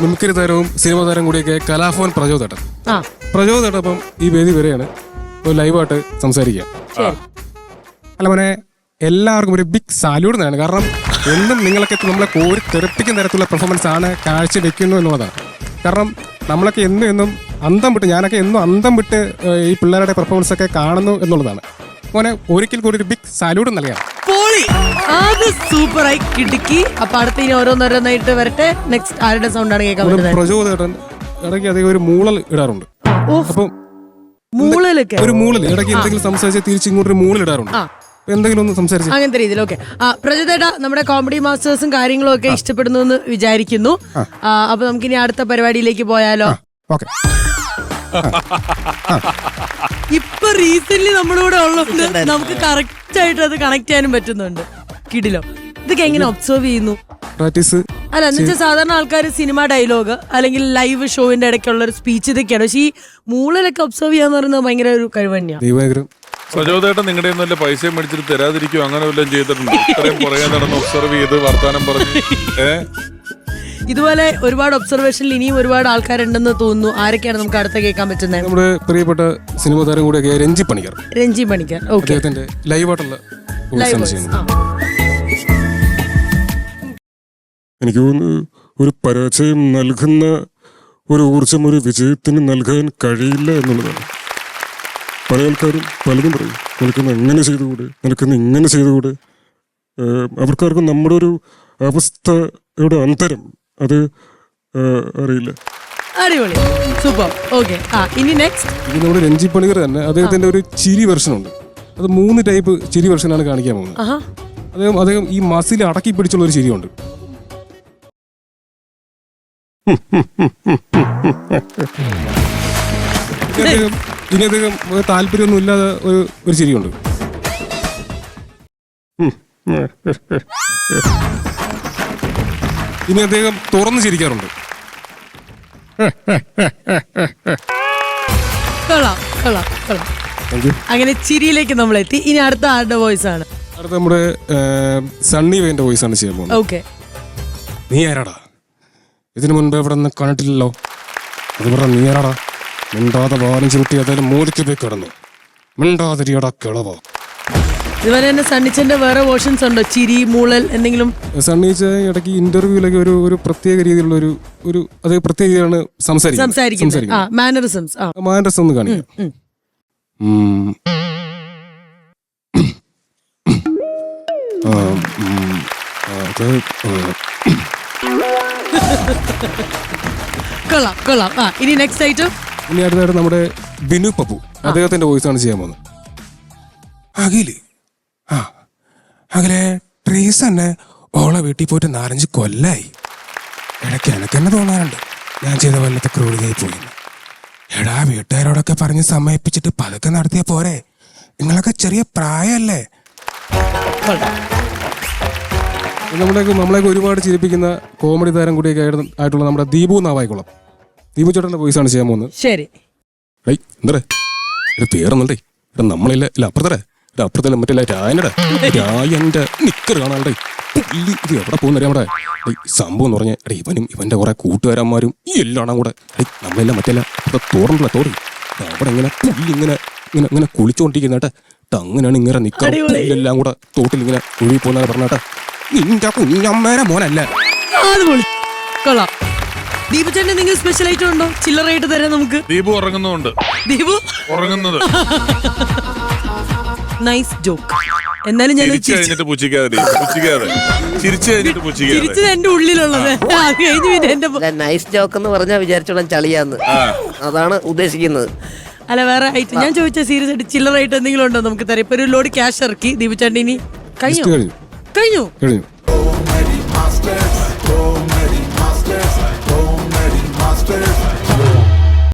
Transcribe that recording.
Mimicry താരവും cinema താരം കൂടിയൊക്കെ കലാഭവൻ പ്രചോദേട്ടൻ. പ്രചോദേട്ടൻ അപ്പം ഈ വേദി വരെയാണ് ലൈവായിട്ട് സംസാരിക്കുക. അല്ല മോനെ, എല്ലാവർക്കും ഒരു ബിഗ് സാല്യൂട്ട് എന്നാണ്. കാരണം എന്നും നിങ്ങളൊക്കെ നമ്മളെ കോരി തെറിപ്പിക്കുന്ന തരത്തിലുള്ള പെർഫോമൻസ് ആണ് കാഴ്ചവെക്കുന്നു എന്നുള്ളതാണ്. കാരണം നമ്മളൊക്കെ എന്നും അന്തം വിട്ട്, ഞാനൊക്കെ എന്നും അന്തം വിട്ട് ഈ പിള്ളേരുടെ പെർഫോമൻസ് ഒക്കെ കാണുന്നു എന്നുള്ളതാണ്. മോനെ, ഒരിക്കൽ കൂടി ഒരു ബിഗ് സാല്യൂട്ട് നൽകാം. സൂപ്പറായി കിടക്കി. അപ്പൊ അടുത്ത ഇനി ഓരോന്നോരോന്നായിട്ട് വരട്ടെ. നെക്സ്റ്റ് ആരുടെ സൗണ്ട് ആണ് കേൾക്കാൻ പറ്റുന്നത്? പ്രചോദേട്ടൻ ഇടയ്ക്ക് അധികം ഒരു മൂളൽ ഇടാറുണ്ട്. അപ്പം മൂളലൊക്കെ ഒരു മൂളൽ ഇടയ്ക്ക് എന്തെങ്കിലും സംസാരിച്ച് തിരിച്ച് ഇങ്ങോട്ടൊരു മൂളൽ ഇടാറുണ്ട്. എന്തെങ്കിലും ഒന്ന് സംസാരിച്ചു അങ്ങനത്തെ രീതിയിൽ. ഓക്കെ, പ്രജോദേട്ട, നമ്മുടെ കോമഡി മാസ്റ്റേഴ്സും കാര്യങ്ങളും ഒക്കെ ഇഷ്ടപ്പെടുന്നു എന്ന് വിചാരിക്കുന്നു. അപ്പൊ നമുക്കിനി അടുത്ത പരിപാടിയിലേക്ക് പോയാലോ? ഇപ്പൊ റീസെന്റ് നമ്മുടെ കൂടെ ഉള്ളതുകൊണ്ട് നമുക്ക് കറക്റ്റ് ആയിട്ട് അത് കണക്ട് ചെയ്യാനും പറ്റുന്നുണ്ട്. കിടിലോ. ഇതൊക്കെ എങ്ങനെ ഒബ്സർവ് ചെയ്യുന്നു? അല്ല, എന്നുവെച്ചാൽ സാധാരണ ആൾക്കാർ സിനിമ ഡയലോഗ് അല്ലെങ്കിൽ ലൈവ് ഷോവിന്റെ ഇടയ്ക്കുള്ള ഒരു സ്പീച്ച് ഇതൊക്കെയാണ്. പക്ഷെ ഈ മൂളലൊക്കെ ഒബ്സർവ് ചെയ്യാന്ന് പറയുന്നത് ഭയങ്കര ഒരു കഴിവ് തന്നെയാണ്. പ്രചോദേട്ടൻ നിങ്ങളുടെ ഒന്നും പൈസ മേടിച്ചിട്ട് തരാതിരിക്കും അങ്ങനെ വല്ലതും ചെയ്തിട്ടുണ്ട്? ഇത്രയും പുറകെ നടന്ന് ഒബ്സർവ് ചെയ്ത് വർത്താനം പറഞ്ഞു. ഇതുപോലെ ഒരുപാട് ഒബ്സർവേഷനിൽ ഇനിയും ഒരുപാട് ആൾക്കാരുണ്ടെന്ന് തോന്നുന്നു. ആരൊക്കെയാണ് നമുക്ക് അടുത്ത കേൾക്കാൻ പറ്റുന്നത്? നമ്മുടെ പ്രിയപ്പെട്ട സിനിമ താരം കൂടെ രഞ്ജി പണിക്കർ. അദ്ദേഹത്തിന്റെ ലൈവായിട്ടുള്ള എനിക്ക് തോന്നുന്നു ഒരു പരാജയം നൽകുന്ന ഒരു ഊർജം ഒരു വിജയത്തിന് നൽകാൻ കഴിയില്ല എന്നുള്ളതാണ്. പല ആൾക്കാരും പലതും പറയും, നിനക്കൊന്ന് എങ്ങനെ ചെയ്തുകൂടെ, നിനക്കൊന്ന് ഇങ്ങനെ ചെയ്തുകൂടെ. അവർക്കാർക്കും നമ്മുടെ ഒരു അവസ്ഥയുടെ അന്തരം അത് അറിയില്ല. അടിപൊളി, സൂപ്പർ. ഓക്കെ, ഇനി നെക്സ്റ്റ് ഇത് നമ്മുടെ രഞ്ജി പണിക്കർ തന്നെ. അദ്ദേഹത്തിന്റെ ഒരു ചിരി വെർഷൻ ഉണ്ട്. അത് 3 ടൈപ്പ് ചിരി വെർഷനാണ് കാണിക്കാൻ പോകുന്നത്. അദ്ദേഹം ഈ മസിൽ അടക്കി പിടിച്ചുള്ള ഒരു ചിരിയുണ്ട്. ഇനി അദ്ദേഹം താല്പര്യമൊന്നും ഇല്ലാതെ ഒരു ചിരിയുണ്ട്. ഇനി അദ്ദേഹം തുറന്ന് ചിരിക്കാറുണ്ട്. അങ്ങനെ ചിരിയിലേക്ക് നമ്മൾ എത്തി. ഇനി അടുത്ത ആരുടെ വോയിസ് ആണ്? അടുത്ത നമ്മുടെ സണ്ണി വേന്റെ വോയിസ് ആണ് ചെയ്യാൻ പോകുന്നത്. ഓക്കെ. നീ ആരാടാ? ഇതിനു മുൻപ് ഇവിടെ നിന്ന് കണ്ടിട്ടില്ലല്ലോ. അത് പറ, നീ ആരാടാ? മിണ്ടാതെ വാരം ചുരുട്ടി അതായത് മൂലിക്ക് പോയി കിടന്നു. മിണ്ടാതിരിയടാ കിളവോ. ഇതുപോലെ തന്നെ സണ്ണിച്ചന്റെ വേറെ വേർഷൻസ് ഉണ്ടോ? ചിരി, മൂളൽ എന്തെങ്കിലും? സണ്ണിച്ച ഇടയ്ക്ക് ഇന്റർവ്യൂലൊക്കെ ഒരു പ്രത്യേക രീതിയിലുള്ള ഒരു അത് പ്രത്യേക രീതിയിലാണ് സംസാരിക്കുന്നത്. മാനറിസം ഒന്ന് കാണിക്കാം. ഇനി നെക്സ്റ്റ് ഐറ്റം. ഇനി അടുത്തായിട്ട് നമ്മുടെ ബിനു പപ്പു, അദ്ദേഹത്തിന്റെ വോയിസ് ആണ് ചെയ്യാൻ പോകുന്നത്. അകലെ ട്രീസ് തന്നെ ഓളെ വീട്ടിൽ പോയിട്ട് 4-5 കൊല്ലായി. ഇടയ്ക്ക് എനക്ക് തന്നെ തോന്നാറുണ്ട് ഞാൻ ചെയ്ത വല്ലത്തെ ക്രൂരതയായി പോയി. എടാ, വീട്ടുകാരോടൊക്കെ പറഞ്ഞ് സമ്മതിപ്പിച്ചിട്ട് പതുക്കെ നടത്തിയ പോരെ, നിങ്ങളൊക്കെ ചെറിയ പ്രായമല്ലേ. നമ്മളെയൊക്കെ ഒരുപാട് ചിരിപ്പിക്കുന്ന കോമഡി താരം കൂടിയൊക്കെ ആയിട്ടുള്ള നമ്മുടെ ദീപു നാവായിക്കുളം, ദീപു ചേട്ടന്റെ വോയിസ് ആണ് ചെയ്യാൻ പോകുന്നത്. ശരി. എന്താ പേരെന്നുണ്ടേ? നമ്മളില്ല അപ്പുറത്തേ അപ്പുറത്തല്ല മറ്റേ രായന്റെ നിക്കർ കാണാണ്ടേ. ഇത് എവിടെ പോകുന്നറിയാമടെ? സംഭവം എന്ന് പറഞ്ഞാൽ ഇവനും ഇവന്റെ കുറെ കൂട്ടുകാരന്മാരും ഈ എല്ലാം കൂടെ നമ്മളെല്ലാം മറ്റല്ല തോറണ്ടല്ല തോറി അവിടെ ഇങ്ങനെ പുല്ലി ഇങ്ങനെ കുളിച്ചോണ്ടിരിക്കുന്നേട്ടെ. അങ്ങനെയാണ് ഇങ്ങനെ നിക്കർ എല്ലാം കൂടെ തോട്ടിൽ ഇങ്ങനെ ഒഴുകി പോകുന്ന പറഞ്ഞാട്ടെ. നിന്റെ കുഞ്ഞമ്മേരെ മോനല്ല. ദീപു ചേട്ടൻ നിങ്ങൾ സ്പെഷ്യൽ ഐറ്റം ഉണ്ടോ? ചില്ലറായിട്ട് തരാം നമുക്ക്. ദീപു ഉറങ്ങുന്നുണ്ട്. ദീപു ഉറങ്ങുന്നത്. Nice joke. എന്നാലും ഞാൻ ചിരിച്ചത് എന്റെ ഉള്ളിലുള്ളത് നൈസ് ജോക്ക് എന്ന് പറഞ്ഞാൽ വിചാരിച്ചോളാം ചളിയാന്ന്, അതാണ് ഉദ്ദേശിക്കുന്നത്. അല്ല, വേറെ ഐറ്റം ഞാൻ ചോദിച്ച സീരിയസ് ആയിട്ട് ചില്ലറായിട്ട് എന്തെങ്കിലും ഉണ്ടോ നമുക്ക് തരാം? ഇപ്പൊ ഒരു ലോഡ് ക്യാഷ് ഇറക്കി ദീപു ചേട്ടൻ. ഇനി കഴിഞ്ഞു.